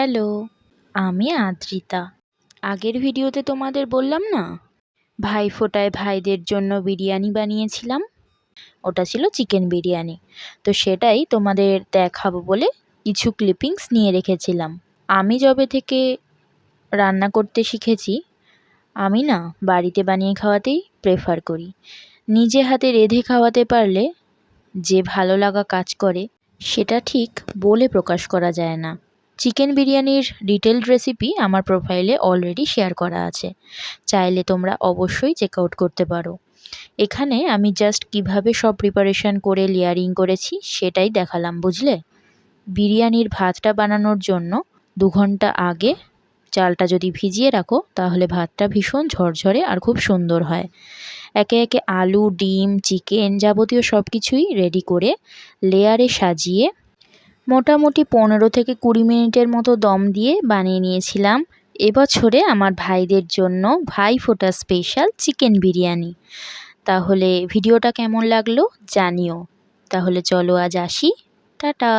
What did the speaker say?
Hello, আমি আদ্রিতা। আগের ভিডিওতে তোমাদের বললাম না, ভাইফোঁটায় ভাইদের জন্য বিরিয়ানি বানিয়েছিলাম। ওটা ছিল চিকেন বিরিয়ানি। তো সেটাই তোমাদের দেখাবো বলে কিছু ক্লিপিংস নিয়ে রেখেছিলাম। আমি যবে থেকে রান্না করতে শিখেছি, আমি না বাড়িতে বানিয়ে খাওয়াতেই প্রেফার করি। নিজে হাতে রেঁধে খাওয়াতে পারলে যে ভালো লাগা কাজ করে, সেটা ঠিক বলে প্রকাশ করা যায় না। চিকেন বিরিয়ানির ডিটেলড রেসিপি আমার প্রোফাইলে অলরেডি শেয়ার করা আছে, চাইলে তোমরা অবশ্যই চেক আউট করতে পারো। এখানে আমি জাস্ট কিভাবে সব প্রিপারেশন করে লেয়ারিং করেছি সেটাই দেখালাম, বুঝলে? বিরিয়ানির ভাতটা বানানোর জন্য 2 ঘন্টা আগে চালটা যদি ভিজিয়ে রাখো তাহলে ভাতটা ভীষণ ঝরঝরে আর খুব সুন্দর হয়। একে একে আলু, ডিম, চিকেন যাবতীয় সব কিছুই রেডি করে লেয়ারে সাজিয়ে মোটামুটি 15 থেকে 20 মিনিটের মতো দম দিয়ে বানিয়ে নিয়েছিলাম এবছরে আমার ভাইদের জন্য ভাইফোঁটা স্পেশাল চিকেন বিরিয়ানি। তাহলে ভিডিওটা কেমন লাগলো জানিও। তাহলে চলো আজ আসি, টাটা।